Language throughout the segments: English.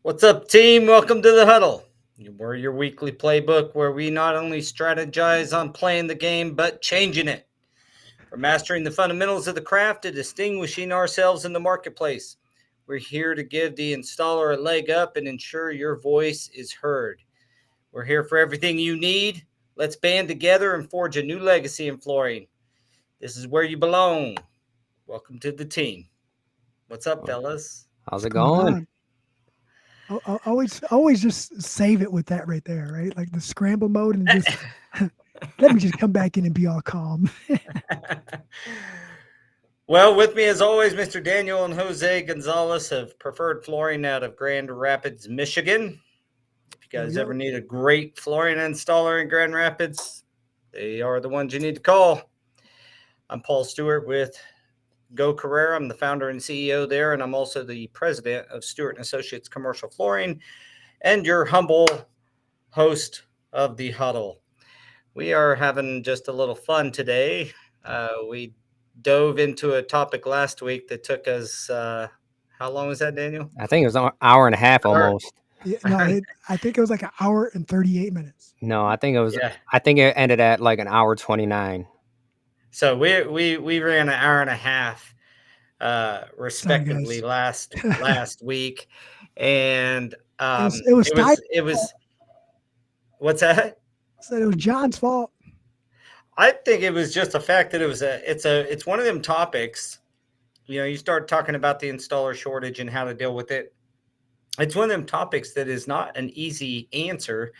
What's up, team? Welcome to the Huddle. We're your weekly playbook where we not only strategize on playing the game, but changing it. From mastering the fundamentals of the craft to distinguishing ourselves in the marketplace. We're here to give the installer a leg up and ensure your voice is heard. We're here for everything you need. Let's band together and forge a new legacy in flooring. This is where you belong. Welcome to the team. What's up, fellas? How's What's it going going? on? Always just save it with that right there, right? Like the scramble mode, and just let me just come back in and be all calm. Well, with me as always, Mr. Daniel and Jose Gonzalez of Preferred Flooring out of Grand Rapids, Michigan. If you Yo guys ever yo, need a great flooring installer in Grand Rapids, they are the ones you need to call. I'm Paul Stewart with Go Carrera. I'm the founder and CEO there, and I'm also the president of Stewart and Associates Commercial Flooring and your humble host of the Huddle. We are having just a little fun today. We dove into a topic last week that took us, how long was that, Daniel? I think it was an hour and a half Or, almost. yeah, no, I think it was like an hour and 38 minutes. No, I think it was. yeah. I think it ended at like an hour 29. So we ran an hour and a half, Sorry, respectively guys. last week, and it was tight. it was what's that? Said it was John's fault. I think it was just the fact that it's one of them topics. You know, you start talking about the installer shortage and how to deal with it. It's one of them topics that is not an easy answer.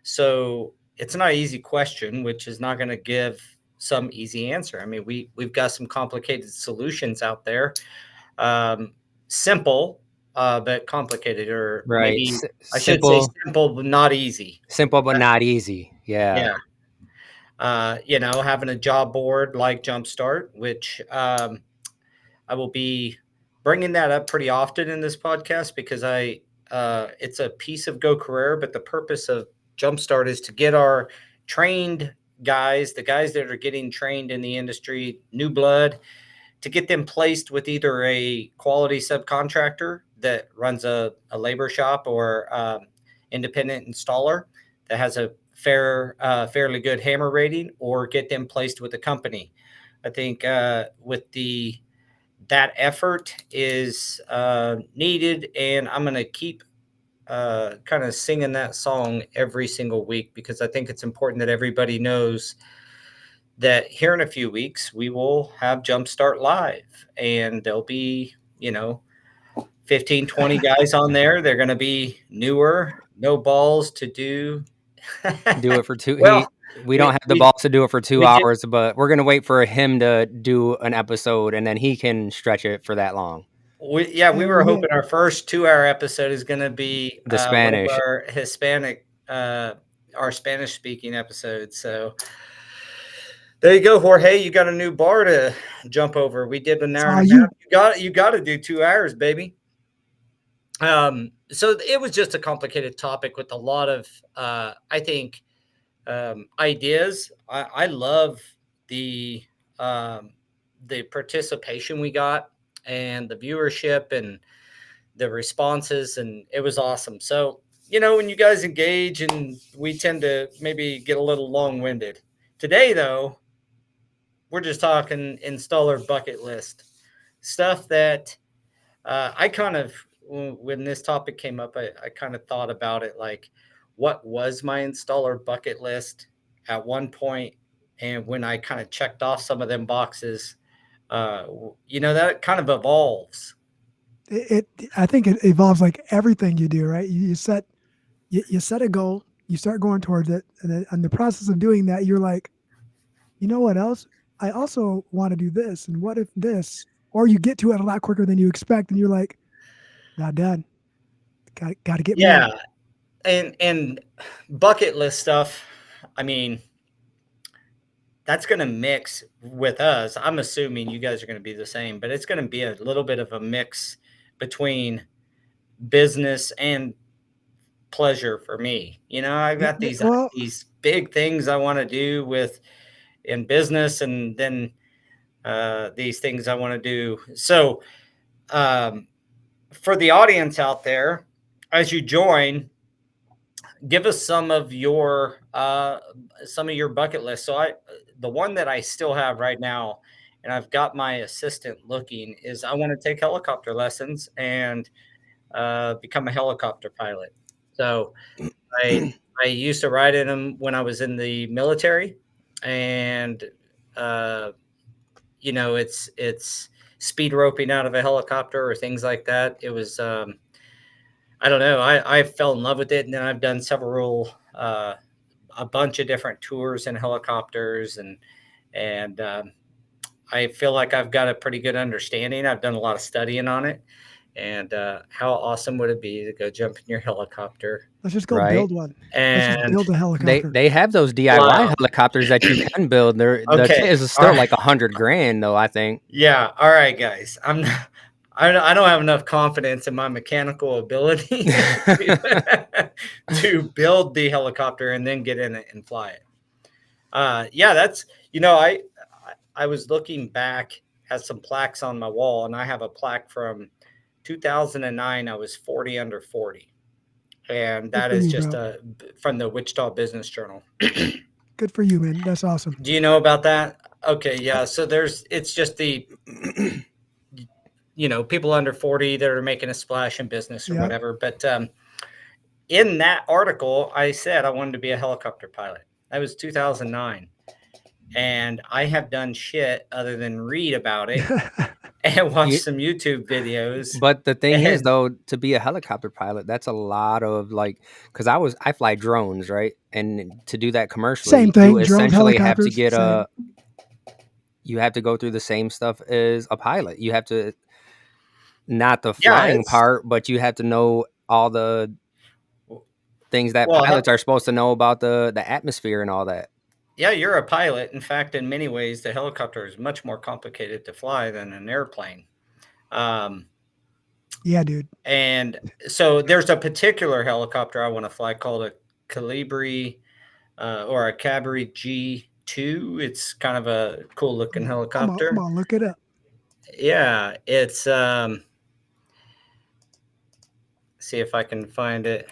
So it's not an easy question, which is not going to give some easy answer. I mean, we've got some complicated solutions out there. Simple, but complicated, or Right. maybe I should say Simple, simple, but not easy. simple, but not easy. Yeah. Yeah. Having a job board like Jumpstart, which I will be bringing that up pretty often in this podcast because it's a piece of Go Career, but the purpose of Jumpstart is to get our trained guys, the guys that are getting trained in the industry, new blood, to get them placed with either a quality subcontractor that runs a labor shop or independent installer that has a fairly good hammer rating, or get them placed with a company. I think with that effort is needed, and I'm going to keep kind of singing that song every single week because I think it's important that everybody knows that here in a few weeks we will have Jumpstart live, and there'll be 15, 20 guys on there. They're going to be newer, no balls to do. Do it for two. Well, We don't we have the we balls to do it for two we did. hours, but we're gonna wait for him to do an episode, and then he can stretch it for that long. We Hell were yeah. hoping our first 2 hour episode is going to be The one of Spanish. our Spanish speaking episodes. So there you go, Jorge. You got a new bar to jump over. We did an It's hour and all a half. you. You got to do 2 hours, baby. So it was just a complicated topic with a lot of, I think, ideas. I love the um, the participation we got and the viewership and the responses, and it was awesome. So when you guys engage, and we tend to maybe get a little long winded. Today, though, we're just talking installer bucket list stuff that I kind of, when this topic came up, I kind of thought about it like, what was my installer bucket list at one point, and when I kind of checked off some of them boxes, that kind of evolves. I think it evolves like everything you do, right? You set a goal, you start going towards it, and then in the process of doing that, you're like, you know what else? I also want to do this, and what if this? Or you get to it a lot quicker than you expect, and you're like, not done. Got to get Yeah, more. and bucket list stuff. I mean, that's going to mix with us. I'm assuming you guys are going to be the same, but it's going to be a little bit of a mix between business and pleasure for me. I've got Well, these big things I want to do with in business, and then these things I want to do. So, um, for the audience out there, as you join, give us some of your bucket list. So the one that I still have right now, and I've got my assistant looking, is I want to take helicopter lessons and become a helicopter pilot. So I I used to ride in them when I was in the military, and uh, it's speed roping out of a helicopter or things like that. It was I don't know. I fell in love with it, and then I've done several a bunch of different tours in helicopters, and I feel like I've got a pretty good understanding. I've done a lot of studying on it, and how awesome would it be to go jump in your helicopter Let's just go Right. build one. Let's just and build a helicopter. They have those DIY fly? helicopters that you can build. The Okay, kit is all still right, like 100 grand though, I think. yeah, all right, guys. I'm not, I don't have enough confidence in my mechanical ability to build the helicopter and then get in it and fly it. Yeah, that's I was looking back at some plaques on my wall, and I have a plaque from 2009. I was 40 under 40, and Good that for is you, just bro. from the Wichita Business Journal. Good for you, man. That's awesome. Do you know about that? Okay, I, yeah. So it's just the people under 40 that are making a splash in business or yeah. whatever. But in that article, I said I wanted to be a helicopter pilot. That was 2009. And I have done shit other than read about it and watch You, some YouTube videos. but the thing is And though, to be a helicopter pilot, that's a lot of like, because I fly drones, right? And to do that Same commercially, you thing. Drones, essentially have to helicopters, get same. you have to go through the same stuff as a pilot. You have to, not the yeah, flying it's part, but you have to know all the things that well, pilots are supposed to know about the atmosphere and all that. yeah, you're a pilot. In fact, in many ways, the helicopter is much more complicated to fly than an airplane. Um, Yeah, dude. and so there's a particular helicopter I want to fly called a Calibri or a Cabri G2. It's kind of a cool looking I'm helicopter. gonna look it up. Yeah, it's see if I can find it.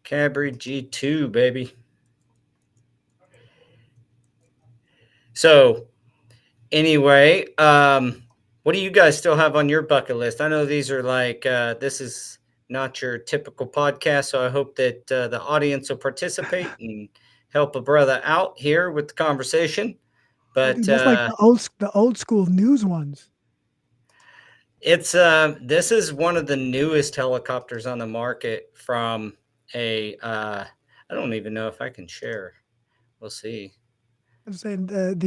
Cabri G2, baby. So anyway, what do you guys still have on your bucket list? I know these are like this is not your typical podcast, so I hope that the audience will participate and help a brother out here with the conversation. Oh, But dude, that's like the old school news ones. it's this is one of the newest helicopters on the market from a I don't even know if I can share. We'll see. I'm saying it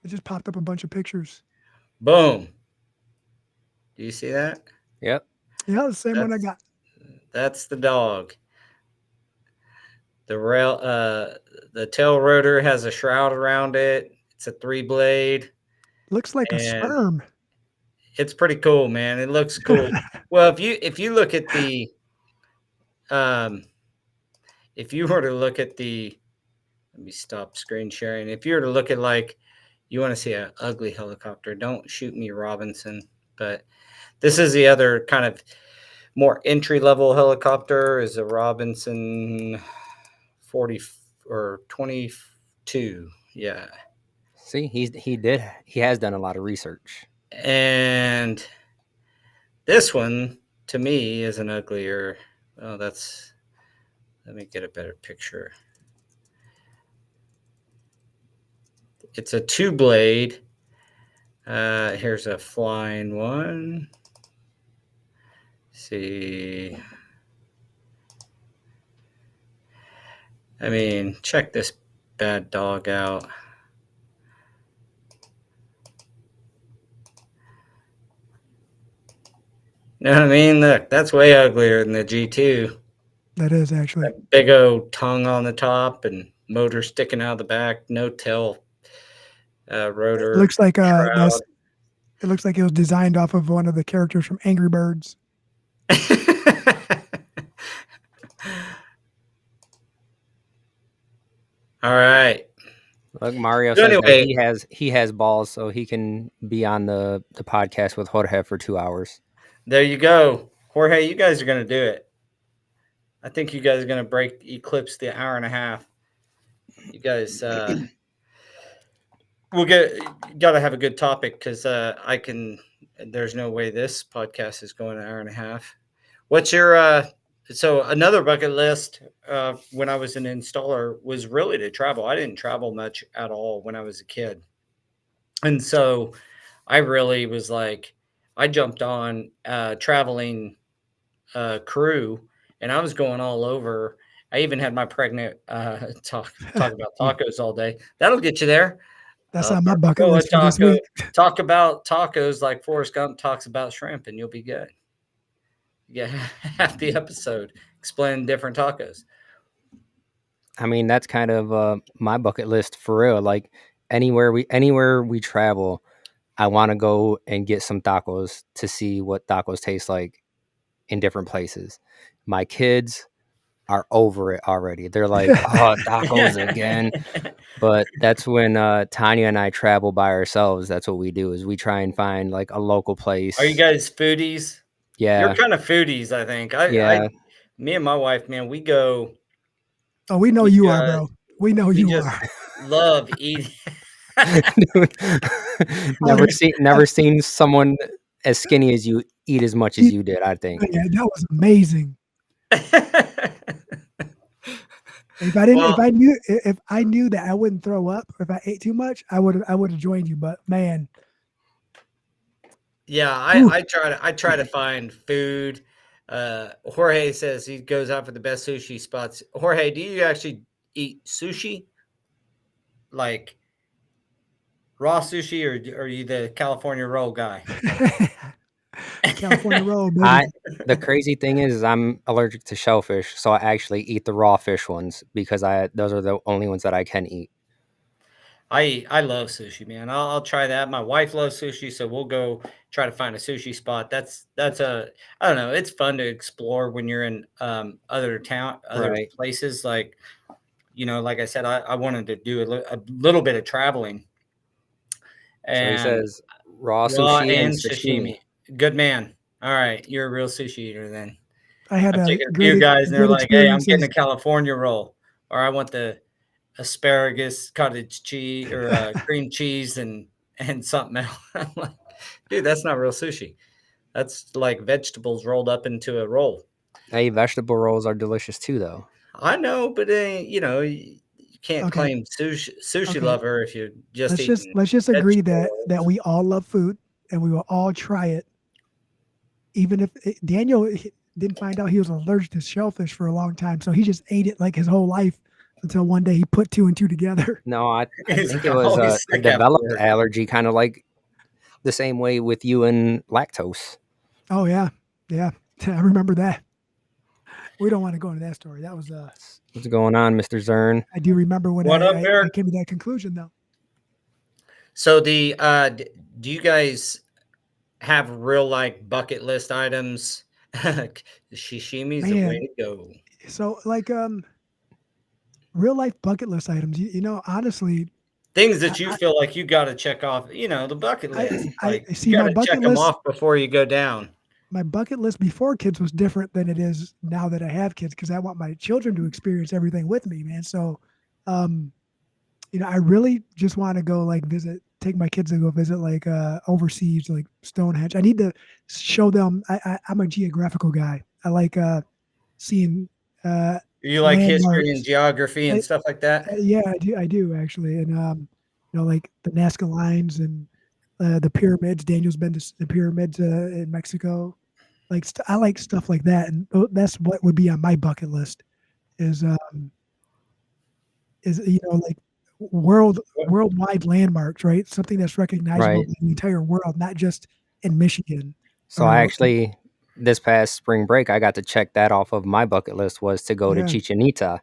just popped up a bunch of pictures. Boom. Do you see that? Yep. Yeah, the same one I That's got. that's the dog. The tail rotor has a shroud around it. It's a 3 blade, Looks like a and sperm. it's pretty cool, man. It looks cool. Well, if you look at um if you were to look at the let me stop screen sharing. If you were to look at like you want to see an ugly helicopter, don't shoot me, Robinson. But this is the other kind of more entry level helicopter is a Robinson 40 or 22. Yeah. See, he has done a lot of research. And this one to me is an uglier. Oh, that's let me get a better picture. It's a 2 blade. Here's a flying one. See. I mean, check this bad dog out. You know what I mean? Look, that's way uglier than the G2. That is actually. That big old tongue on the top and motor sticking out of the back, no tail It rotor looks like shroud. it looks like it was designed off of one of the characters from Angry Birds. All right. Look, Mario So says that anyway, he has balls, so he can be on the podcast with Jorge for 2 hours. there you go. Jorge, you guys are going to do it. I think you guys are going to eclipse the hour and a half. You guys, we'll got to have a good topic because I can. There's no way this podcast is going an hour and a half. What's your so another bucket list when I was an installer was really to travel. I didn't travel much at all when I was a kid. And so I really was like I jumped on traveling crew and I was going all over. I even had my pregnant talk about tacos all day. That'll get you there. That's on my bucket Barbacoa list for this taco. week. Talk about tacos like Forrest Gump talks about shrimp, and you'll be good. Yeah, half the episode explain different tacos. I mean, that's kind of my bucket list for real. Like anywhere we travel, I want to go and get some tacos to see what tacos taste like in different places. My kids are over it already. They're like, "Oh, tacos again." But that's when Tanya and I travel by ourselves. That's what we do is we try and find like a local Are you place. guys foodies? You're Yeah, kind of foodies, I think. yeah. Me and my wife, man, we go. Oh, we know We you are, bro. We know we you just are. love eating. Dude, Oh, never seen someone as skinny as you eat as much as you- you did, I think. yeah, that was amazing. If I didn't, Well, if I knew that I wouldn't throw up if I ate too much, I would have joined you. But man, yeah, whew, I try to find food. Jorge says he goes out for the best sushi spots. Jorge, do you actually eat sushi? Like raw sushi, or are you the California roll guy? California roll, baby. I the crazy thing is I'm allergic to shellfish, so I actually eat the raw fish ones because I those are the only ones that I can eat. I love sushi, man. I'll try that. My wife loves sushi, so we'll go try to find a sushi spot. That's a I don't know. It's fun to explore when you're in other Right. places. Like like I said, I wanted to do a little bit of traveling So he and says raw raw sushi and and sashimi. sashimi. Good man. All right, you're a real sushi eater then. I had I've a taken a few guys and they're great like, "Hey, I'm getting a experiences. California roll, or I want the asparagus, cottage cheese, or cream cheese, and something else." I'm like, dude, that's not real sushi. That's like vegetables rolled up into a roll. Hey, vegetable rolls are delicious too, though. I know, but you can't Okay, claim sushi okay. lover if you're just eating Let's just agree vegetable that rolls. we all love food and we will all try it, even if Daniel didn't find out he was allergic to shellfish for a long time, so he just ate it like his whole life until one day he put two and two together. No, I He's think it was always a sick developed afterward. allergy, kind of like the same way with you and lactose. Oh yeah, yeah, I remember that. We don't want to go into that story. That was What's going on, Mr. Zern? I do remember when What up, I Eric? came to that conclusion though. So do you guys have real like bucket list items? Shishimi's the way Man, to go. so like real life bucket list items. You know, honestly, Things I that you feel like you got to check off. The bucket list. Like I you see got to check them off before you go down. my bucket list before kids was different than it is now that I have kids because I want my children to experience everything with me, man. So, um, I really just want to go like take my kids to go visit like overseas, like Stonehenge. I need to show them. I'm a geographical guy. I like seeing You like history and landmarks. geography and stuff like that. Yeah, I do actually, and like the Nazca lines and the pyramids. Daniel's been to the pyramids in Mexico. Like I like stuff like that, and that's what would be on my bucket list. Is like worldwide landmarks, right? Something that's recognizable Right. in the entire world, not just in Michigan. So I Or actually, this past spring break, I got to check that off of my bucket list was to go to yeah, Chichen Itza,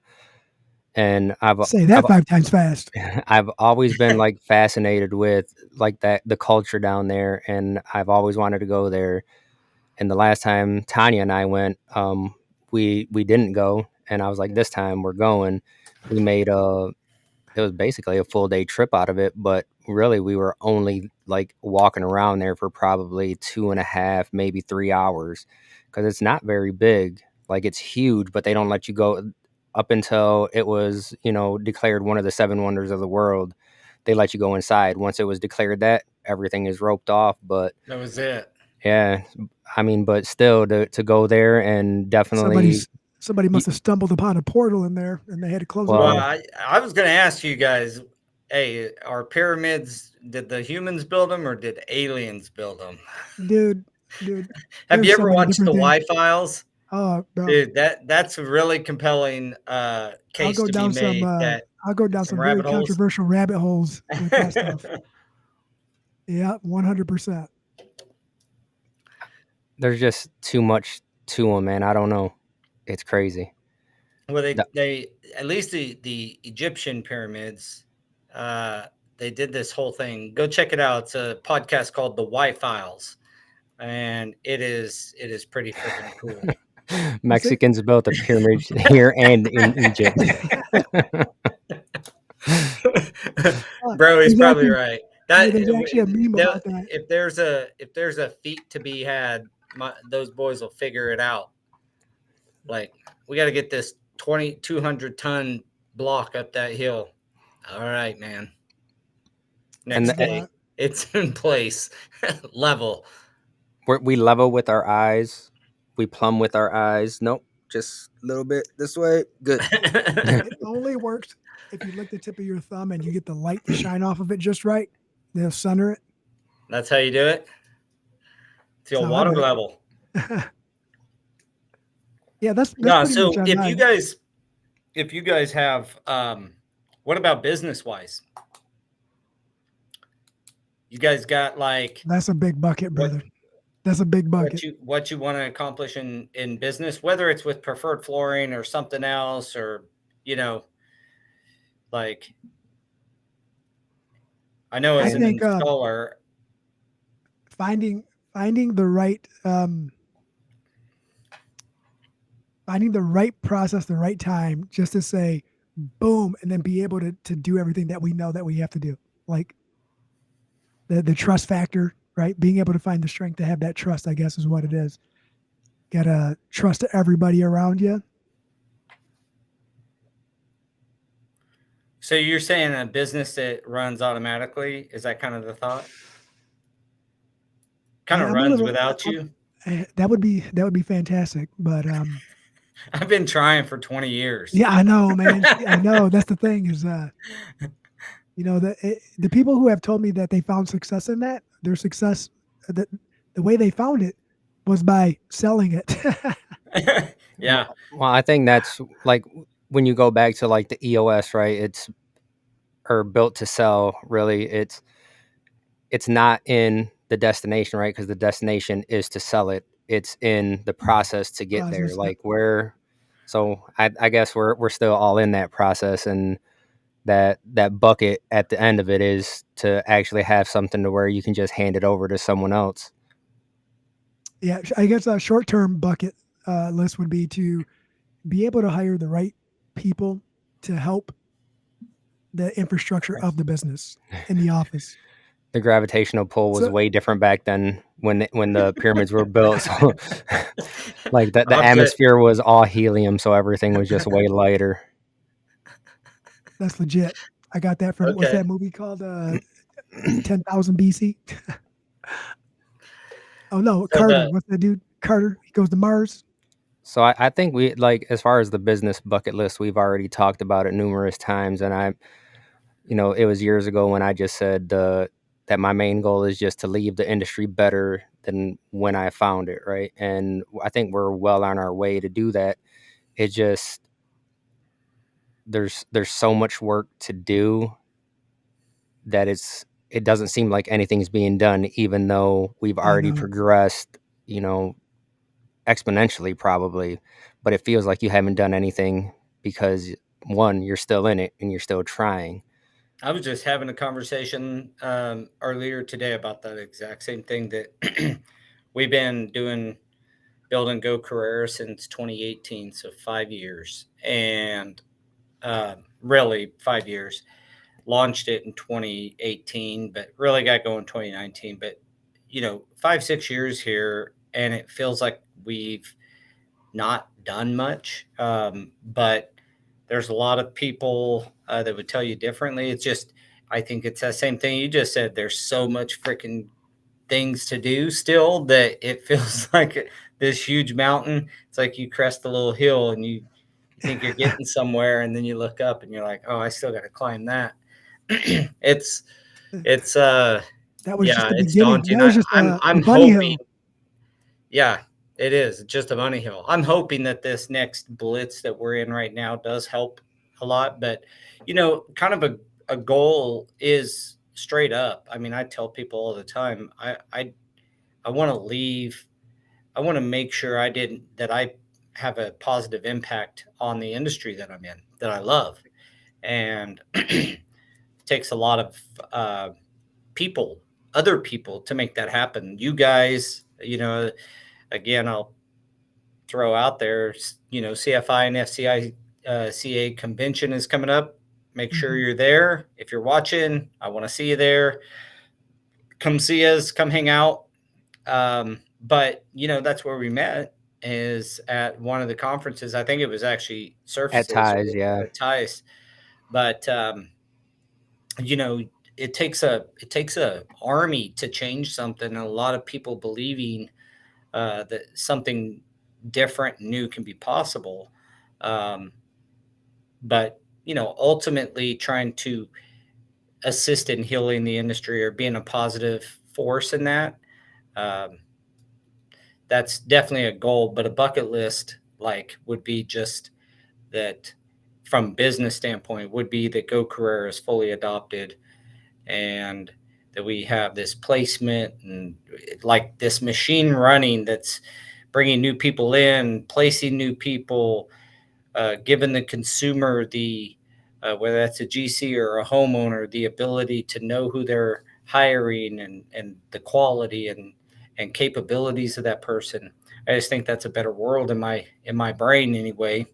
and I've say I've that 5 times fast. I've always been like fascinated with like that the culture down there, and I've always wanted to go there. And the last time Tanya and I went, we didn't go, and I was like, this time we're going. We made it was basically a full day trip out of it, but really we were only like walking around there for probably 2.5, maybe 3 hours, because it's not very big. Like it's huge, but they don't let you go up until it was, declared one of the seven wonders of the world. They let you go inside. Once it was declared that, everything is roped off. But That was it. yeah, I mean, but still to go there and definitely, Somebody must have stumbled upon a portal in there, and they had to close it Well, well, off. I was going to ask you guys, hey, are pyramids, did the humans build them or did aliens build them? Dude, dude, Have there's you so ever many watched the different things. Y-Files? Oh, bro, Dude, that's a really compelling I'll case go to be down some. made that I'll go down some some very rabbit holes. controversial rabbit holes with that stuff. Yeah, 100%. there's just too much to them, man. I don't know. It's crazy. Well, The- they at least the Egyptian pyramids, uh, they did this whole thing. Go check it out. It's a podcast called The Y-Files, and it is pretty freaking cool. Is it? Mexicans built a pyramid here and in Egypt. Bro, he's There's probably actually, right. hey, there's actually a meme about that. If there's a feat to be had, those boys will figure it out. Like, we got to get this 2,200 ton block up that hill. All right, man. And Next That's a day, lot. it's in place, level. we level with our eyes. We plumb with our eyes. Nope, just a little bit this way. Good. It only works if you lick the tip of your thumb and you get the light to shine off of it just right. They'll center it. That's how you do it. It's That's your how I water do level. it. Yeah, that's No, pretty much so on if you mine. guys have, what about business wise? You guys got like That's a big bucket, what brother. That's a big what bucket. you what you want to accomplish in business, whether it's with preferred flooring or something else, or you know, like I know I as an think installer, finding finding the right finding the right process, the right time, just to say boom, and then be able to do everything that we know that we have to do. Like the trust factor, right? Being able to find the strength to have that trust, I guess, is what it is. Gotta trust everybody around you. so you're saying a business that runs automatically, is that kind of the thought? Kind of I'm a runs little. without you. That would be fantastic. But I've been trying for 20 years. yeah, I know, man. I know. That's the thing is, the people who have told me that they found success in that, their success, the way they found it was by selling it. Yeah, Well, I think that's like when you go back to like the EOS, right? It's or built to sell. Really, it's not in the destination, right? Because the destination is to sell it. It's in the process to get there. Process. Yep. Like we're, so I guess we're still all in that process, and that bucket at the end of it is to actually have something to where you can just hand it over to someone else. Yeah, I guess a short-term bucket list would be to be able to hire the right people to help the infrastructure of the business in the office. The gravitational pull was So way different back then when the pyramids were built. So, like the I'll have to. atmosphere was all helium, so everything was just way lighter. that's legit. I got that from what's Okay. that movie called? 10,000 BC. Oh no, So Carter. What's that dude? Carter. He goes to Mars. So I think we like as far as the business bucket list, we've already talked about it numerous times, and it was years ago when I just said that my main goal is just to leave the industry better than when I found it, right? And I think we're well on our way to do that. It just there's so much work to do that it doesn't seem like anything's being done, even though we've I already know. progressed, exponentially probably, but it feels like you haven't done anything because one, you're still in it and you're still trying. I was just having a conversation earlier today about that exact same thing that we've been doing, building Go Carrera since 2018, so 5 years, and really 5 years. launched it in 2018, but really got going in 2019. But 5-6 years here, and it feels like we've not done much. But there's a lot of people that would tell you differently. It's just, I think it's that same thing you just said. There's so much freaking things to do still that it feels like this huge mountain. It's like you crest a little hill and you think you're getting somewhere, and then you look up and you're like, oh, I still got to climb that. it's it's That was just yeah, the it's beginning. daunting. That was just I'm the bunny hoping. hill. Yeah, it is just a money hill. I'm hoping that this next blitz that we're in right now does help a lot. But kind of a goal is straight up. I mean, I tell people all the time, I want to leave. I want to make sure that I have a positive impact on the industry that I'm in, that I love. And it takes a lot of people, other people, to make that happen. You guys, again, I'll throw out there, CFI and FCI CA convention is coming up. Make sure Mhm. you're there. If you're watching, I want to see you there. Come see us, come hang out. But that's where we met, is at one of the conferences. I think it was actually At Surfaces ties, or yeah. at Tice. But you know, it takes a army to change something, and a lot of people believing that something different, new can be possible. Um, but ultimately trying to assist in healing the industry or being a positive force in that. Um, that's definitely a goal, but a bucket list would be just that, from business standpoint, would be that Go Career is fully adopted, and that we have this placement and like this machine running that's bringing new people in, placing new people, giving the consumer whether that's a GC or a homeowner, the ability to know who they're hiring, and the quality and capabilities of that person. I just think that's a better world in my brain anyway.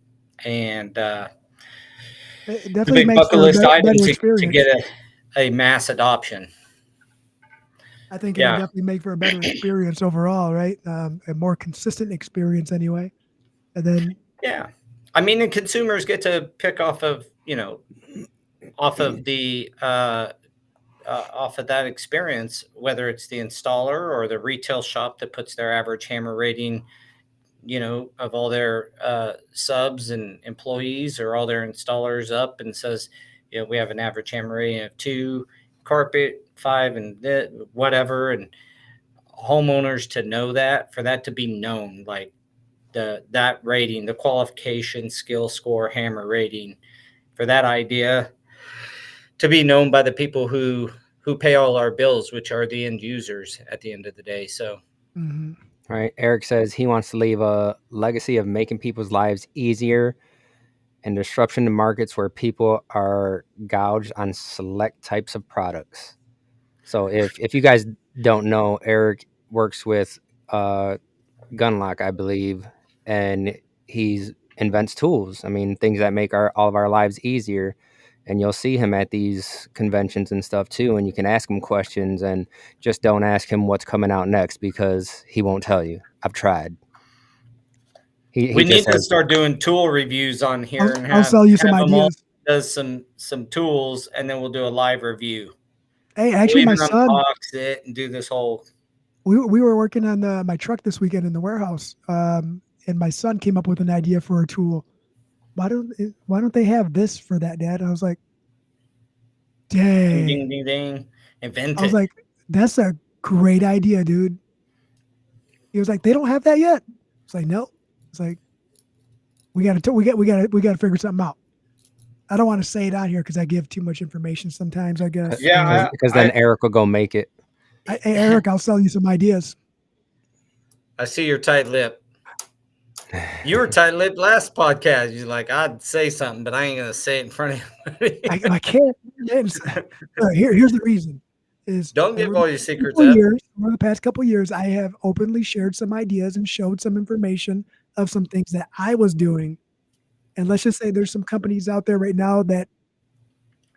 And It the definitely big makes bucket for a list item better to get experience. a mass adoption. I think it'll Yeah. definitely make for a better experience overall, right? A more consistent experience anyway. And then, Yeah. I mean, and consumers get to pick off of that experience, whether it's the installer or the retail shop that puts their average hammer rating, of all their subs and employees or all their installers up, and says, we have an average hammer rating of 2, carpet 5, and whatever. And homeowners to know that, for that to be known, like that rating, the qualification, skill score, hammer rating, for that idea to be known by the people who pay all our bills, which are the end users at the end of the day. So mhm. Right. Eric says he wants to leave a legacy of making people's lives easier and disruption to markets where people are gouged on select types of products. So if you guys don't know, Eric works with Gunlock, I believe, and he's invents tools. I mean, things that make all of our lives easier. And you'll see him at these conventions and stuff too, and you can ask him questions, and just don't ask him what's coming out next because he won't tell you. I've tried. He we just need to has. start doing tool reviews on here, and I'll have sell you some have them all ideas. does some tools, and then we'll do a live review. Hey, We'll actually, my even son, unbox it and do this whole. we were working on my truck this weekend in the warehouse, and my son came up with an idea for a tool. Why don't they have this for that, Dad? I was like, Ding, dang. ding, ding, ding. I Invent was it. like, that's a great idea, dude. He was like, they don't have that yet. It's like, no. It's like, we got to figure something out. I don't want to say it on here because I give too much information sometimes, I guess. Yeah, Because I then Eric will go make it. Hey, Eric, I'll sell you some ideas. I see your tight lip. You were tight lipped last podcast. You're like, I'd say something, but I ain't gonna say it in front of anybody. I can't. Here's the reason: is Don't give over the all your past secrets couple of up. years, over the past couple of years, I have openly shared some ideas and showed some information of some things that I was doing. And let's just say there's some companies out there right now that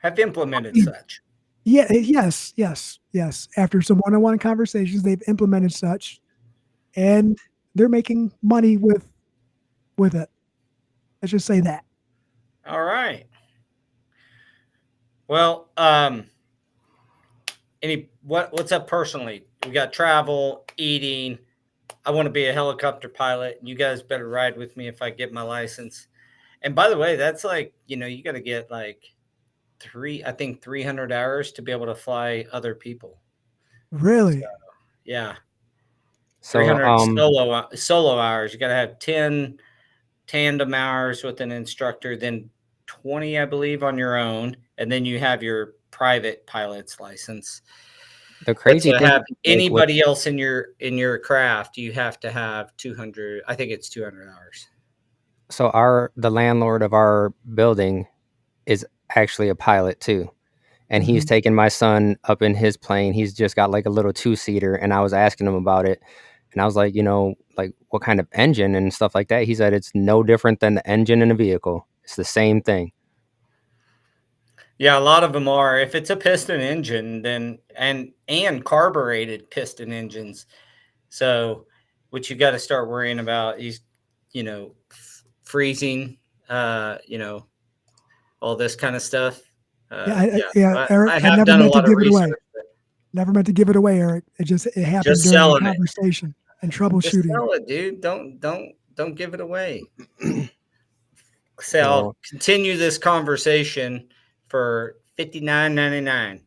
have I implemented mean, such. yeah, yes. After some one-on-one conversations, they've implemented such, and they're making money with it. Let's just say that. All right. Well, what's up personally? We got travel, eating. I want to be a helicopter pilot. You guys better ride with me if I get my license. And by the way, that's like, you got to get like I think 300 hours to be able to fly other people. So, Really? yeah, So 300 solo hours. You got to have 10 tandem hours with an instructor, then 20, I believe, on your own, and then you have your private pilot's license. the But crazy to thing have is, like, with anybody else in your craft, you have to have 200. I think it's 200 hours. so our the landlord of our building is actually a pilot too, and he's Mhm. taking my son up in his plane. He's just got like a little two-seater, and I was asking him about it, and I was like, like what kind of engine and stuff like that. He said it's no different than the engine in a vehicle. It's the same thing. Yeah, a lot of them are. If it's a piston engine, then and carbureted piston engines. So, what you got to start worrying about is, freezing. Uh, you know, all this kind of stuff. Yeah, Yeah, Eric. I I have never done a meant to lot of give it away. research. But Never meant to give it away, Eric. It happened just during a selling it. conversation and Just troubleshooting. sell it, dude. Don't give it away. Say Well, I'll continue this conversation for $59.99.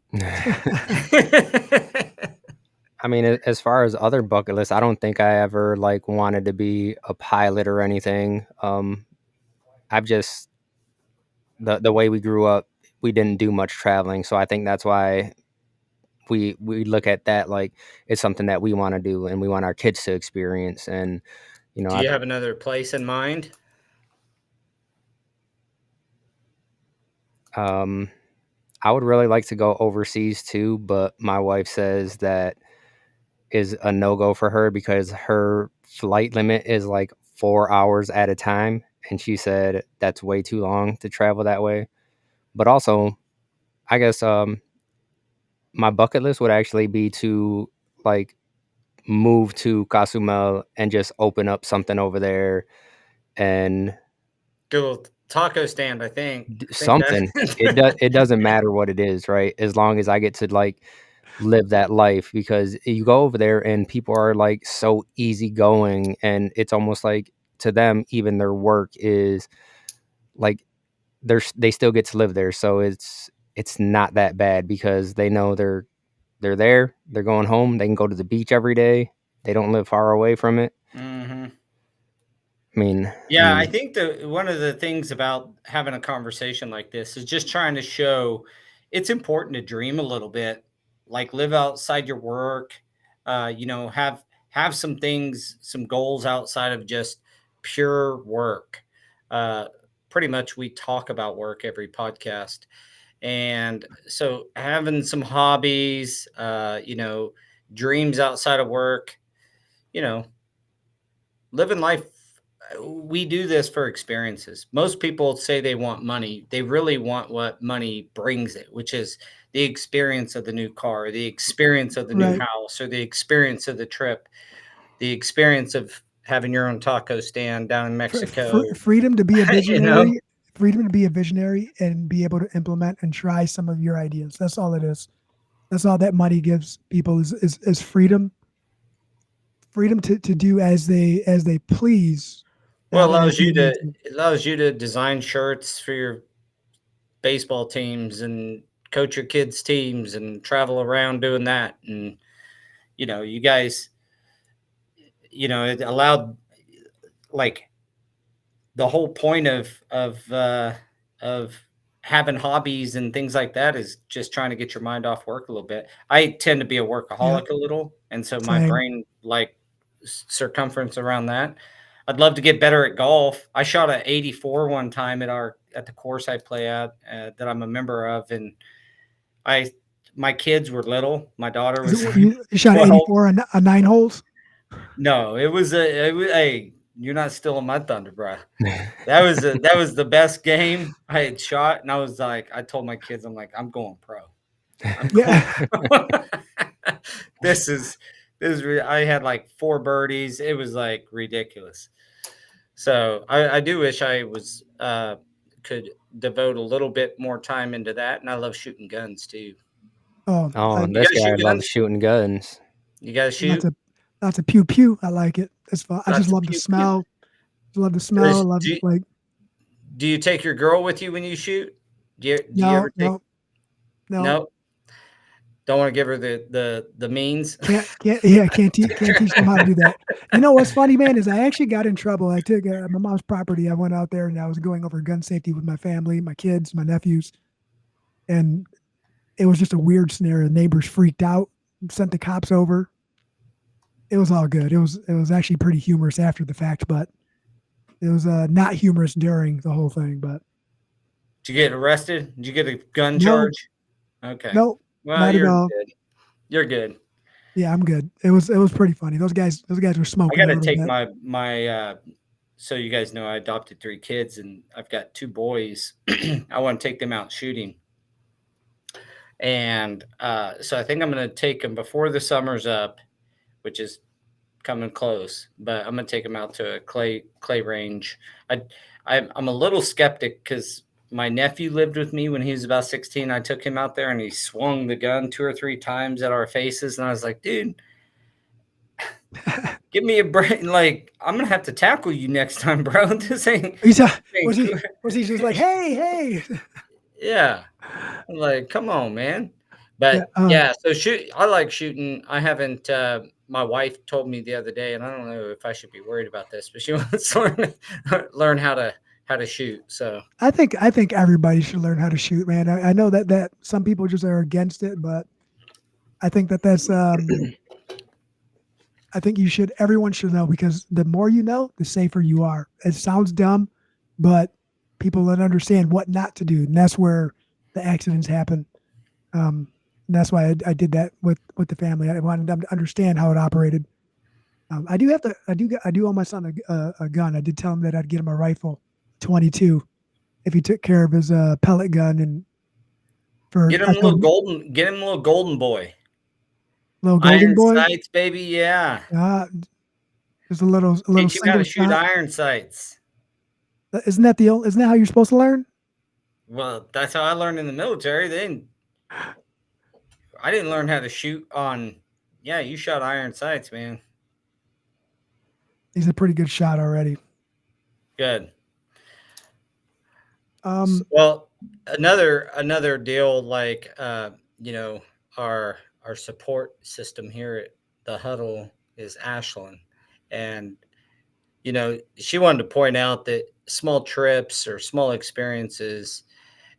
I mean, as far as other bucket lists, I don't think I ever like wanted to be a pilot or anything. I've just the way we grew up, we didn't do much traveling, so I think that's why we look at that like it's something that we want to do and we want our kids to experience. And Do I you have another place in mind? um I would really like to go overseas too, but my wife says that is a no go for her because her flight limit is like 4 hours at a time, and she said that's way too long to travel that way. But also, I guess my bucket list would actually be to like move to Cozumel and just open up something over there and Good taco stand, I think. I think something. It doesn't matter what it is, right? As long as I get to like live that life, because you go over there and people are like so easygoing, and it's almost like to them even their work is like they still get to live there, so it's not that bad because they know they're there, they're going home, they can go to the beach every day, they don't live far away from it. Mhm. I mean, I Yeah, I mean, think one of the things about having a conversation like this is just trying to show it's important to dream a little bit, like live outside your work, have some things, some goals outside of just pure work. Uh, Pretty much we talk about work every podcast. And so having some hobbies, dreams outside of work, you know, living life, we do this for experiences. Most people say they want money. They really want what money brings it, which is the experience of the new car, the experience of the new Right. house, or the experience of the trip, the experience of having your own taco stand down in Mexico. Freedom to be a you know, visionary. Freedom to be a visionary and be able to implement and try some of your ideas. That's all it is. That's all that money gives people is freedom. Freedom to do as they please, well, not as they need to. it allows you to design shirts for your baseball teams and coach your kids' teams and travel around doing that. And you guys, it allowed, like, the whole point of having hobbies and things like that is just trying to get your mind off work a little bit. I tend to be a Yeah, workaholic a little, and so my same. brain like circumference around that. I'd love to get better at golf. I shot a 84 one time at the course I play at, that I'm a member of, and I my kids were little. My daughter Is it was like you shot 12. 84 on 9 holes? No, it was a you're not stealing my thunder, bro. That was the best game I had shot, and I was like, I told my kids, I'm like, I'm going pro. I'm going Yeah. pro. I had like 4 birdies. It was like ridiculous. So I do wish I was could devote a little bit more time into that, and I love shooting guns too. Oh, Oh, I, You this guys guy shoot loves guns? shooting guns. You guys lots shoot? of lots of pew pew. I like it. It's fun. I just Lots of love the pew pew. smell. Love the smell. Love Do you, like do you take your girl with you when you shoot? Do you no, ever take? no, no. No, don't want to give her the means. Can't yeah, can't teach them how to do that. You know what's funny, man, is I actually got in trouble. I took my mom's property. I went out there and I was going over gun safety with my family, my kids, my nephews, and it was just a weird scenario. Neighbors freaked out, sent the cops over. It was all good. It was actually pretty humorous after the fact, but it was not humorous during the whole thing. But Did you get arrested? Did you get a gun no, charge? Okay. no, Well, not at you're all. good. You're good. Yeah, I'm good. It was pretty funny. Those guys were I smoking got a to little take bit. my. So you guys know I adopted 3 kids, and I've got 2 boys. I want to take them out shooting, and so I think I'm going to take them before the summer's up, which is coming close. But I'm going to take them out to a clay range. I I'm a little skeptic because my nephew lived with me when he was about 16. I took him out there and he swung the gun 2 or 3 times at our faces, and I was like, dude, give me a break. Like, I'm gonna have to tackle you next time, bro. This ain't, He's was ain't he cool. was he just like, hey, hey? Yeah. Like, come on, man. Yeah. But yeah, so I like shooting. I haven't my wife told me the other day, and I don't know if I should be worried about this, but she wants to learn how to shoot. So I think everybody should learn how to shoot, man. I know that some people just are against it, but I think that's I think everyone should know because the more you know, the safer you are. It sounds dumb, but people don't understand what not to do, and that's where the accidents happen. Um, and that's why I did that with the family. I wanted them to understand how it operated. I do have to. I do owe my son a gun. I did tell him that I'd get him a rifle, 22, if he took care of his pellet gun. And I told him, get him a little golden boy. little golden Iron boy. sights, baby, yeah. Uh, just a little Teach him how single to shoot shot. iron sights. Isn't that how you're supposed to learn? Well, that's how I learned in the military. I didn't learn how to shoot on. Yeah, you shot iron sights, man. He's a pretty good shot already. Good. Um, Well, another deal like you know our support system here at the Huddle is Ashlyn, and she wanted to point out that small trips or small experiences,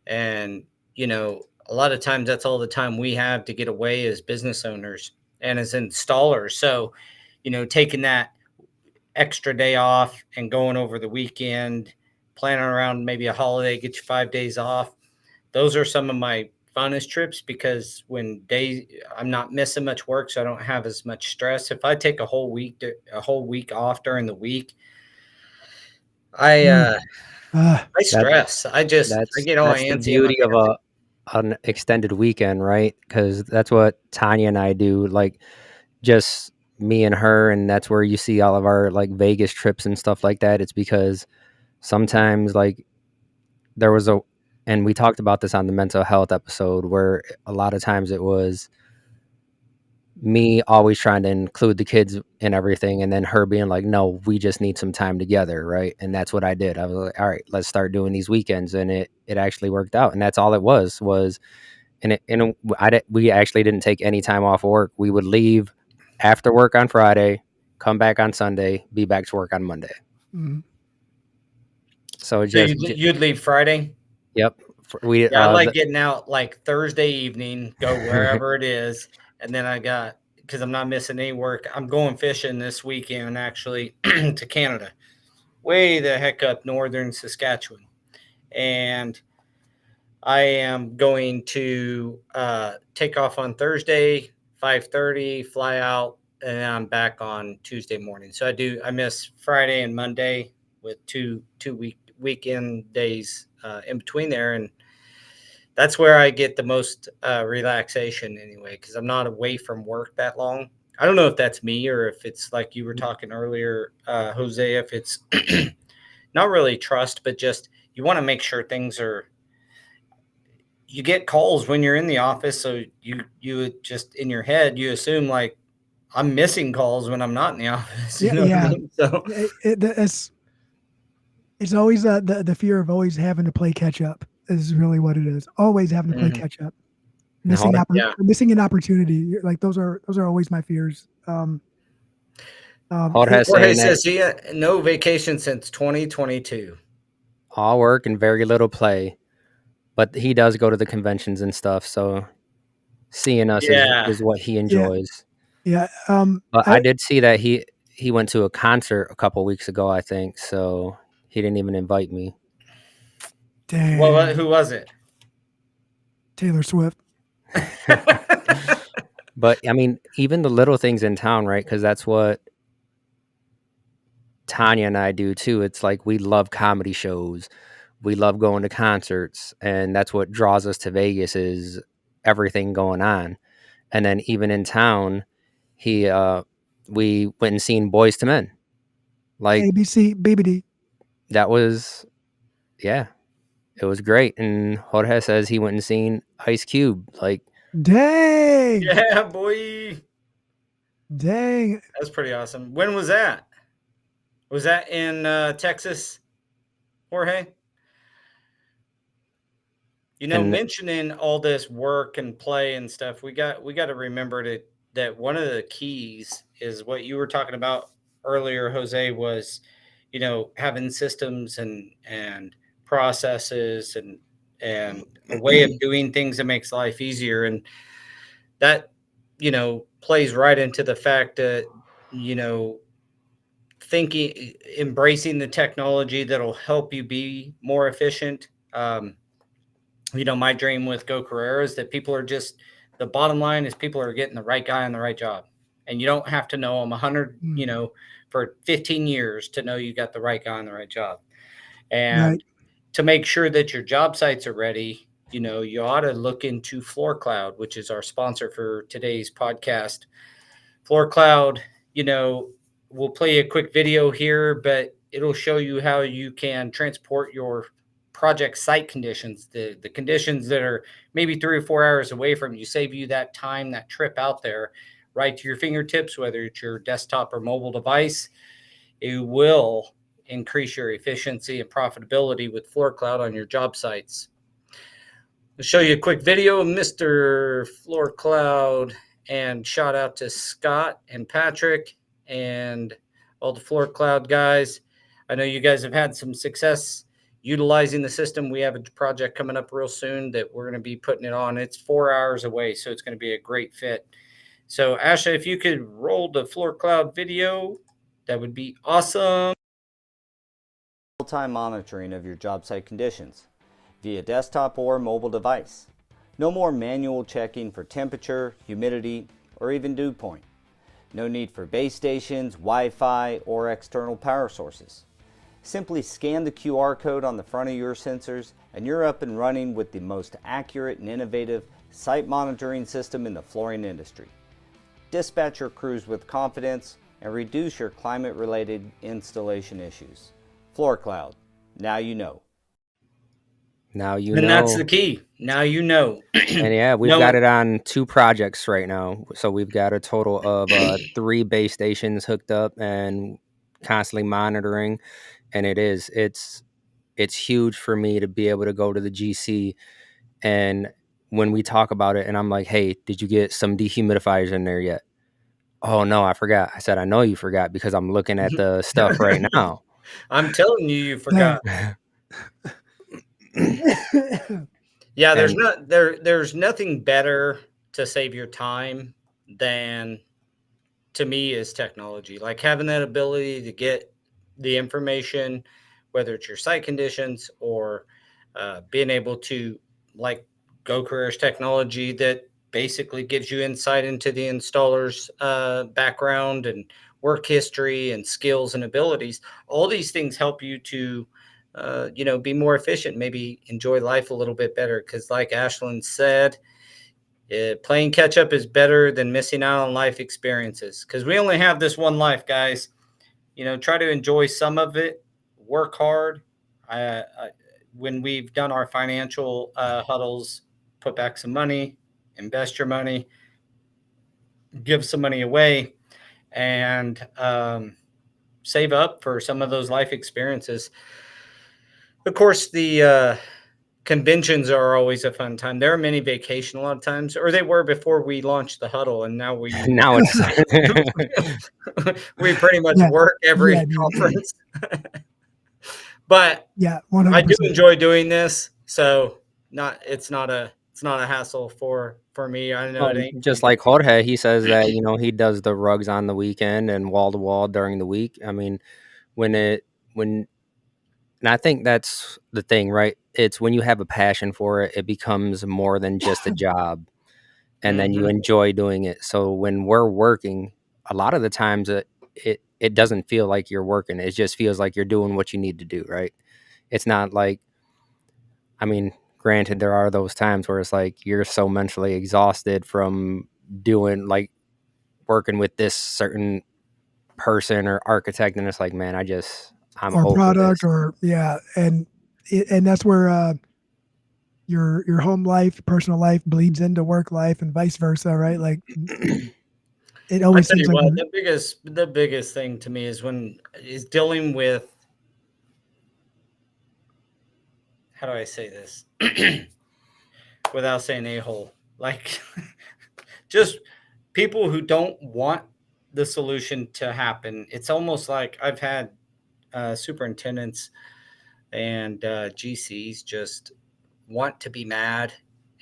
and a lot of times that's all the time we have to get away as business owners and as installers. So taking that extra day off and going over the weekend, planning around maybe a holiday, get you 5 days off. Those are some of my funnest trips because I'm not missing much work, so I don't have as much stress. If I take a whole week off during the week, I mm, uh, I That stress. I get all that's the antsy. I'm like, beauty of an extended weekend, right? Because that's what Tanya and I do. Like just me and her, and that's where you see all of our like Vegas trips and stuff like that. It's because sometimes like there was a and we talked about this on the mental health episode where a lot of times it was me always trying to include the kids in everything and then her being like, no, we just need some time together, right? And that's what I did. I was like, all right, let's start doing these weekends, and it actually worked out. And that's all it was we actually didn't take any time off work. We would leave after work on Friday, come back on Sunday, be back to work on Monday. mm, So so you'd leave Friday. yep. We Yeah, I like getting out like Thursday evening, go wherever it is, and then because I'm not missing any work. I'm going fishing this weekend actually to Canada, way the heck up northern Saskatchewan, and I am going to take off on Thursday, 5:30, fly out and I'm back on Tuesday morning. So I miss Friday and Monday with two weekend days in between there, and that's where I get the most relaxation anyway, because I'm not away from work that long. I don't know if that's me or if it's like you were talking earlier, Jose, if it's not really trust, but just you want to make sure things are. You get calls when you're in the office, so you just in your head you assume like I'm missing calls when I'm not in the office. You Yeah, know what I yeah. mean? So It's always the fear of always having to play catch up is really what it is. Always having to play mhm. catch up, No, Yeah, missing an opportunity. Like those are always my fears. Jorge Jorge saying that says he had no vacation since 2022. all work and very little play, but he does go to the conventions and stuff. So seeing us Yeah, is what he Yeah, enjoys. yeah. But I did see that he went to a concert a couple weeks ago, I think. So he didn't even invite me. well, Dang, who was it? Taylor Swift. But I mean, even the little things in town, right? Because that's what Tanya and I do too. It's like we love comedy shows, we love going to concerts, and that's what draws us to Vegas is everything going on. And then even in town, he we went and seen Boys to Men. Like ABC BBD. that was yeah, it was great. And Jorge says he went and seen Ice Cube. Like Dang, Yeah, boy, dang. that's pretty awesome. When was that? Was that in Texas, Jorge? and Mentioning all this work and play and stuff, we got to remember that one of the keys is what you were talking about earlier, Jose, was having systems and processes and a way of doing things that makes life easier, and that plays right into the fact that you know thinking embracing the technology that'll help you be more efficient. My dream with Go Carrera is that people are just the bottom line is people are getting the right guy on the right job. And you don't have to know them 100, Mm, for 15 years to know you got the right guy on the right job. And right. to make sure that your job sites are ready, you ought to look into Floor Cloud, which is our sponsor for today's podcast. Floor Cloud, you know, we'll play a quick video here, but it'll show you how you can transport your project site conditions, the conditions that are maybe 3 or 4 hours away from you, save you that time, that trip out there, right to your fingertips, whether it's your desktop or mobile device. It will increase your efficiency and profitability with Floor Cloud on your job sites. I'll show you a quick video of Mr. Floor Cloud, and shout out to Scott and Patrick and all the Floor Cloud guys. I know you guys have had some success utilizing the system. We have a project coming up real soon that we're going to be putting it on. It's 4 hours away, so it's going to be a great fit. So, Asha, if you could roll the Floor Cloud video, that would be awesome. Real-time monitoring of your job site conditions via desktop or mobile device. No more manual checking for temperature, humidity, or even dew point. No need for base stations, Wi-Fi, or external power sources. Simply scan the QR code on the front of your sensors and you're up and running with the most accurate and innovative site monitoring system in the flooring industry. Dispatch your crews with confidence and reduce your climate-related installation issues. Floor Cloud. Now you know. now you And that's know. the key. Now you know. And yeah, we've got No, it on 2 projects right now. So we've got a total of 3 base stations hooked up and constantly monitoring. And it's huge for me to be able to go to the GC and when we talk about it and I'm like, "Hey, did you get some dehumidifiers in there yet?" "Oh no, I forgot." I said, "I know you forgot because I'm looking at the stuff right now." I'm telling you, you Dang. forgot. Yeah, there's And not there. There's nothing better to save your time than, to me, is technology. Like having that ability to get the information, whether it's your site conditions or being able to, like Go Careers technology that basically gives you insight into the installer's background and work history and skills and abilities. All these things help you to, be more efficient, maybe enjoy life a little bit better. Because, like Ashlyn said, playing catch up is better than missing out on life experiences. Because we only have this one life, guys. Try to enjoy some of it, work hard. When we've done our financial huddles, put back some money, invest your money, give some money away, and save up for some of those life experiences. Of course, the conventions are always a fun time. They're a mini vacation a lot of times, or they were before we launched the huddle, and now we Now it's we pretty much Yeah, work every yeah, dude. conference. But Yeah, one I hundred do percent. enjoy doing this, so it's not a hassle for me. I know well, it ain't for just you. like Jorge, he says that he does the rugs on the weekend and wall to wall during the week. I mean, when it when and I think that's the thing, right? It's when you have a passion for it, it becomes more than just a job, and then you Hmm. enjoy doing it. So when we're working, a lot of the times it doesn't feel like you're working. It just feels like you're doing what you need to do, right? It's not like, I mean, granted, there are those times where it's like you're so mentally exhausted from doing like working with this certain person or architect, and it's like, man, I'm Or over product, this. or yeah, and that's where your home life, personal life bleeds into work life, and vice versa, right? Like it I always tell seems you like what, the biggest thing to me is dealing with, how do I say this without saying a hole, like just people who don't want the solution to happen. It's almost like I've had superintendents and GCs just want to be mad,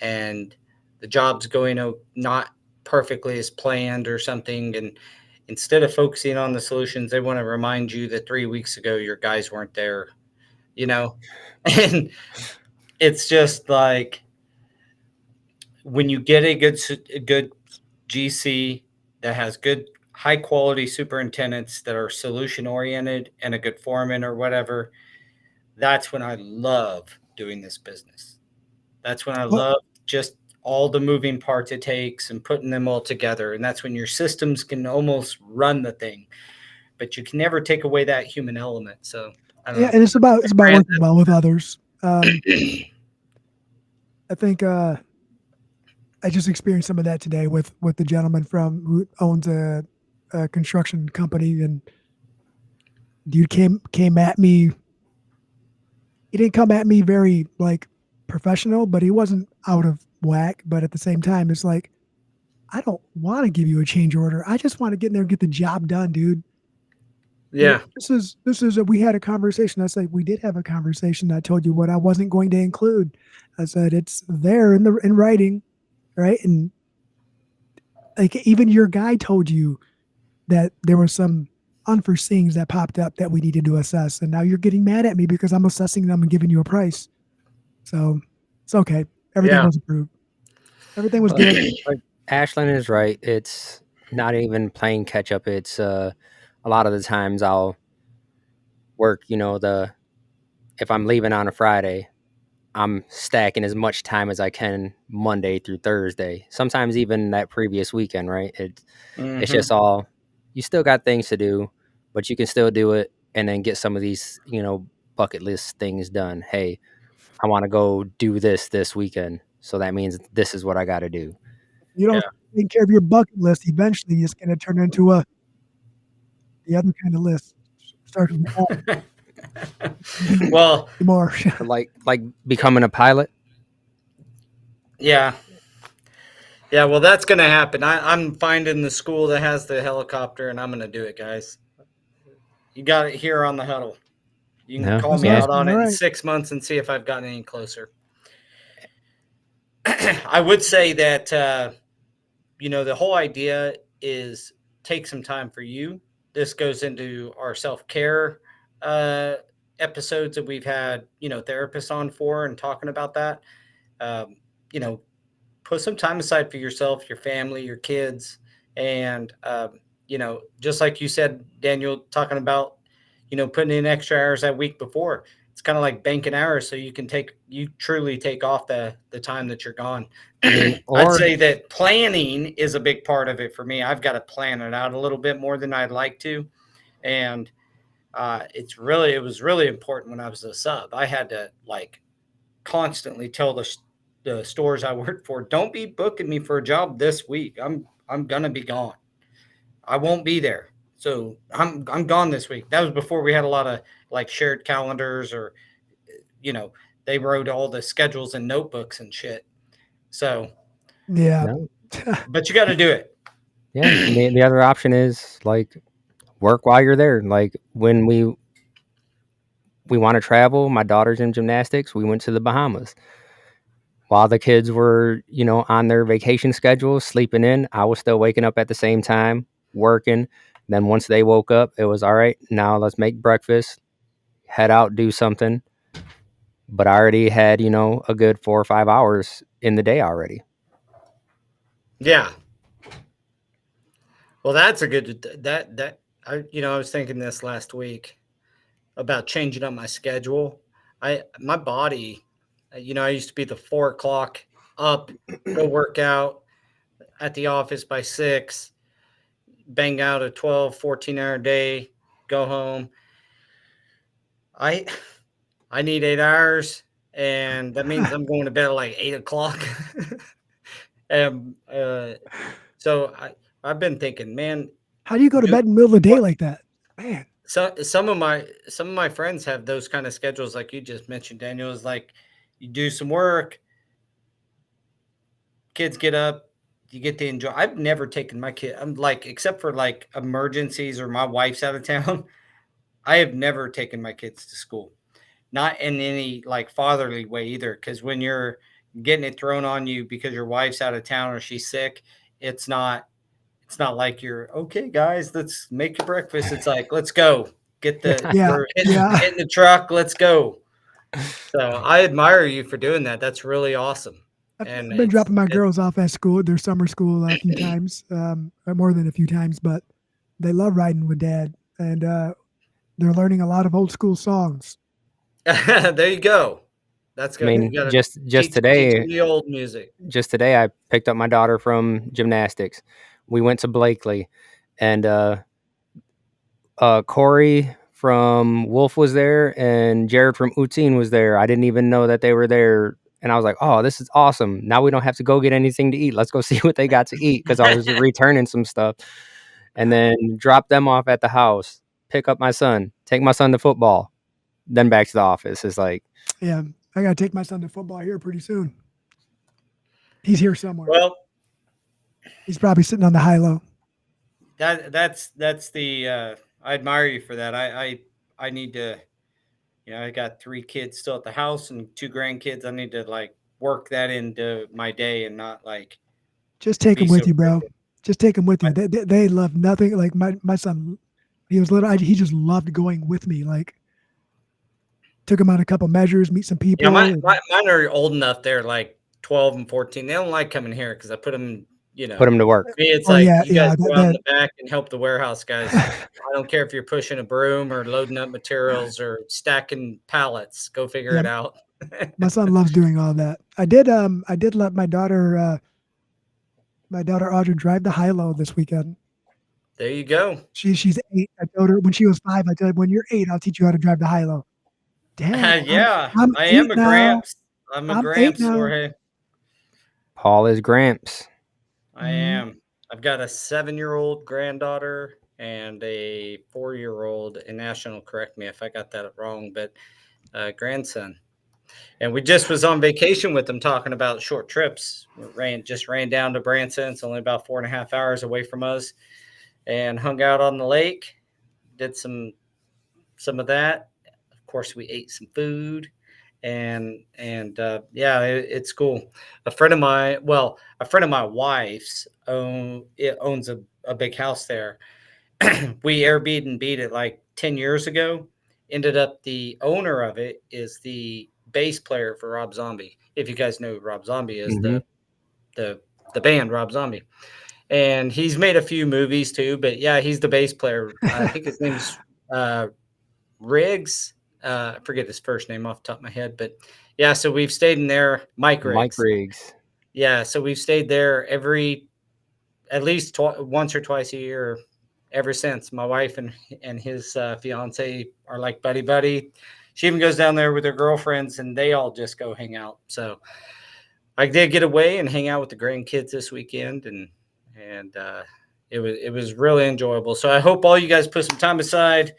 and the job's going not perfectly as planned or something. And instead of focusing on the solutions, they want to remind you that 3 weeks ago your guys weren't there, you know? And it's just like when you get a good GC that has good high quality superintendents that are solution oriented and a good foreman or whatever, that's when I love doing this business. That's when I well, love just all the moving parts it takes and putting them all together. And that's when your systems can almost run the thing, but you can never take away that human element. So I don't yeah, know. and it's about Grant, working well with others. I think I just experienced some of that today with the gentleman from who owns a construction company, and dude came at me. He didn't come at me very like professional, but he wasn't out of whack. But at the same time, it's like I don't want to give you a change order. I just want to get in there and get the job done, dude. yeah, We had a conversation. I said we did have a conversation. I told you what I wasn't going to include. I said it's there in writing, right? And like even your guy told you that there were some unforeseens that popped up that we needed to assess, and now you're getting mad at me because I'm assessing them and giving you a price. So it's okay. Everything yeah, was approved. Everything was But, good. but Ashlyn is right. It's not even playing catch up. It's a lot of the times I'll work. The if I'm leaving on a Friday, I'm stacking as much time as I can Monday through Thursday. Sometimes even that previous weekend, right? It's hmm, just all, you still got things to do, but you can still do it and then get some of these, bucket list things done. Hey, I want to go do this weekend. So that means this is what I got to do. You don't yeah. take care of your bucket list. Eventually, it's going to turn into the other kind of list. Start with Well, more. Like becoming a pilot. yeah, yeah. Well, that's gonna happen. I'm finding the school that has the helicopter, and I'm gonna do it, guys. You got it here on the huddle. You can No, call That's me yeah. out awesome. on All it in right. 6 months and see if I've gotten any closer. I would say that the whole idea is take some time for you. This goes into our self care uh, episodes that we've had therapists on for and talking about that. Um, you know, put some time aside for yourself, your family, your kids, and just like you said, Daniel, talking about putting in extra hours that week before. It's kind of like banking hours, so you truly take off the time that you're gone. I mean, I'd or say that planning is a big part of it for me. I've got to plan it out a little bit more than I'd like to, and it was really important when I was a sub. I had to like constantly tell the stores I worked for, don't be booking me for a job this week. I'm gonna be gone. I won't be there. So I'm gone this week. That was before we had a lot of like shared calendars or you know, they wrote all the schedules in notebooks and shit. So, Yeah. no, but you got to do it. yeah. And the other option is like work while you're there. Like when we want to travel, my daughter's in gymnastics. We went to the Bahamas while the kids were, on their vacation schedule, sleeping in. I was still waking up at the same time, working. Then once they woke up, it was all right. Now let's make breakfast, head out, do something. But I already had, a good 4 or 5 hours in the day already. Yeah. Well, that's a good that I was thinking this last week about changing up my schedule. My body, I used to be the 4 o'clock up, go work out at the office by 6, bang out a 12, 14-hour day, go home. I I need 8 hours, and that means I'm going to bed at like 8 o'clock. and so I've been thinking, man, How do you go to do bed in the middle of the day what like that? Man. so some of my friends have those kind of schedules like you just mentioned, Daniel. Is like you do some work, kids get up, you get to enjoy. I've never taken my kid. I'm like, except for like emergencies or my wife's out of town. I have never taken my kids to school, not in any like fatherly way either. Because when you're getting it thrown on you because your wife's out of town or she's sick, it's not it's not like you're okay, guys. Let's make your breakfast. It's like let's go Yeah. we're Yeah. hitting the truck. Let's go. So I admire you for doing that. That's really awesome. And I've been dropping my it girls off at school, their summer school a few times, more than a few times, but they love riding with dad. And they're learning a lot of old school songs. there you go. That's I good. They, You mean, got to just teach today, them the old music. I picked up my daughter from gymnastics. We went to Blakely, and Corey from Wolf was there, and Jared from Uteen was there. I didn't even know that they were there, and I was like, "Oh, this is awesome! Now we don't have to go get anything to eat. Let's go see what they got to eat." Because I was returning some stuff, and then drop them off at the house, pick up my son, take my son to football, then back to the office. It's like, yeah, I got to take my son to football here pretty soon. He's here somewhere. Well, He's probably sitting on the high low. that's the I admire you for that. I need to, I got 3 kids still at the house and 2 grandkids. I need to like work that into my day and not like Just take be them so with you, bro. rigid. Just take them with you. They love nothing. Like my son, he was little. He just loved going with me. Like took him on a couple measures, meet some Yeah, people. And, mine are old enough. They're like 12 and 14. They don't like coming here because I put them, put them to work. me, it's oh like yeah, you guys yeah. go out in the back and help the warehouse guys. I don't care if you're pushing a broom or loading up materials or stacking pallets. Go figure Yeah, it out. my son loves doing all that. I did let my daughter Audrey drive the high low this weekend. There you go. She's 8. I told her when she was 5. I told her when you're 8, I'll teach you how to drive the high low. Dad, Yeah, I'm I am 8 a now. Gramps. I'm a I'm 8 Gramps, now. Jorge. Paul is Gramps. I am. I've got a 7-year-old granddaughter and a 4-year-old, and National will correct me if I got that wrong, but grandson. And we just was on vacation with them talking about short trips. We ran down to Branson. It's only about 4.5 hours away from us, and hung out on the lake. Did some of that. Of course, we ate some food, and yeah, it's cool. A friend of my wife's owns a big house there. We Airbnb'd it like 10 years ago. Ended up the owner of it is the bass player for Rob Zombie. If you guys know who Rob Zombie is, Hmm. the band Rob Zombie, and he's made a few movies too. But yeah, he's the bass player. I think his name's Riggs. I forget his first name off the top of my head, but yeah. So we've stayed in there. Mike Mike Riggs. Riggs. Yeah. So we've stayed there at least once or twice a year ever since. My wife and his fiance are like buddy buddy. She even goes down there with her girlfriends, and they all just go hang out. So I did get away and hang out with the grandkids this weekend, and it was really enjoyable. So I hope all you guys put some time aside.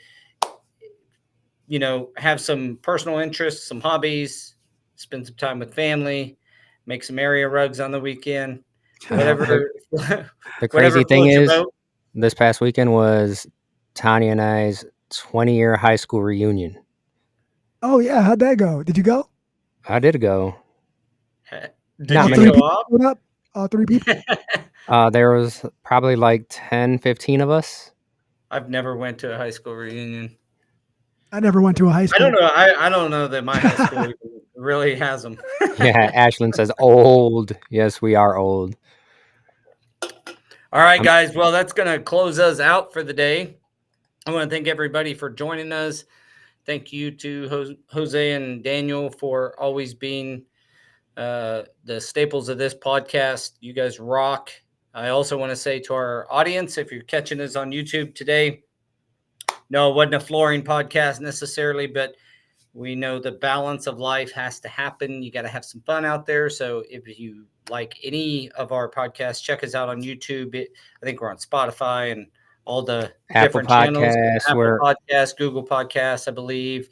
Have some personal interests, some hobbies, spend some time with family, make some area rugs on the weekend, whatever. The whatever crazy thing floats your is, boat. this past weekend was Tanya and I's 20-year high school reunion. Oh yeah, how'd that go? Did you go? I did go. Did Not you many go people off? showed up? All 3 people? There was probably like 10, 15 of us. I've never went to a high school reunion. I never went to a high I school. don't know. I don't know that my high school really has them. Yeah, Ashlyn says old. Yes, we are old. All right, guys. Well, that's going to close us out for the day. I want to thank everybody for joining us. Thank you to Jose and Daniel for always being the staples of this podcast. You guys rock. I also want to say to our audience, if you're catching us on YouTube today, no, it wasn't a flooring podcast necessarily, but we know the balance of life has to happen. You got to have some fun out there. So if you like any of our podcasts, check us out on YouTube. I think we're on Spotify and all the Apple different channels. Podcasts, Apple Podcasts, Google Podcasts, I believe.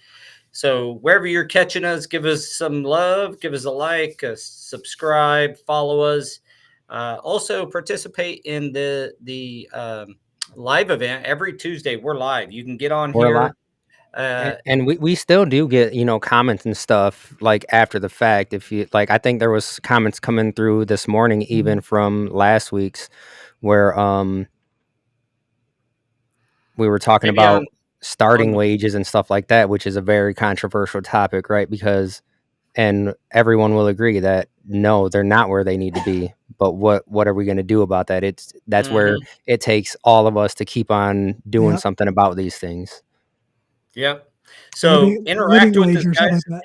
So wherever you're catching us, give us some love, give us a like, subscribe, follow us. Also participate in the live event every Tuesday. We're live. You can get on we're here. and we still do get comments and stuff like after the fact. If you like, I think there was comments coming through this morning, even from last week's, where we were talking about starting wages and stuff like that, which is a very controversial topic, right? Because and everyone will agree that no, they're not where they need to be. But what are we going to do about that? That's where it takes all of us to keep on doing something about these things. Yep. So interact with us, guys. Like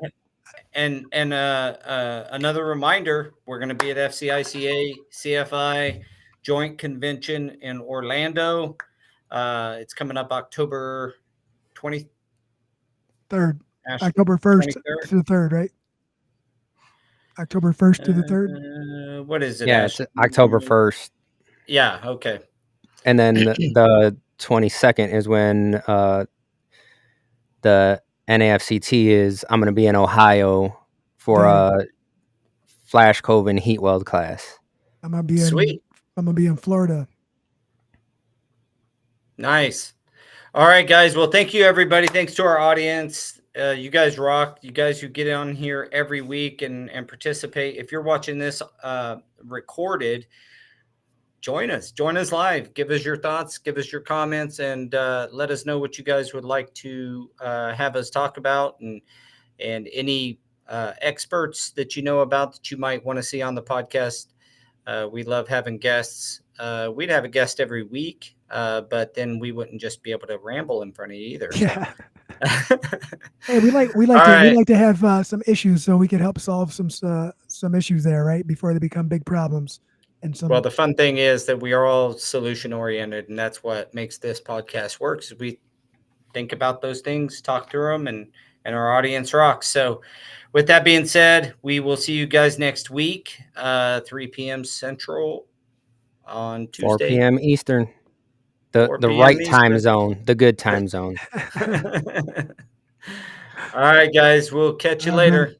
and another reminder: we're going to be at FCICA CFI Joint Convention in Orlando. It's coming up October 23rd. October 1st to the 3rd, right? October 1st to the 3rd. What is it? Yeah, it's October 1st. Yeah. Okay. And then the 22nd is when the NAFCT is. I'm going to be in Ohio for a Flash Cove and Heat Weld class. I'm gonna be in Florida. Nice. All right, guys. Well, thank you, everybody. Thanks to our audience. You guys rock. You guys who get on here every week and participate. If you're watching this recorded, join us. Join us live. Give us your thoughts. Give us your comments, and let us know what you guys would like to have us talk about, and any experts that you know about that you might want to see on the podcast. We love having guests. We'd have a guest every week, but then we wouldn't just be able to ramble in front of you either. Yeah. Hey, we like to have some issues so we can help solve some issues there, right, before they become big problems. Well, the fun thing is that we are all solution oriented, and that's what makes this podcast work. Is we think about those things, talk through them, and our audience rocks. So with that being said, we will see you guys next week, 3 p.m. Central on Tuesday. 4 p.m. Eastern. The right Eastern time zone, the good time zone. All right, guys. We'll catch you later.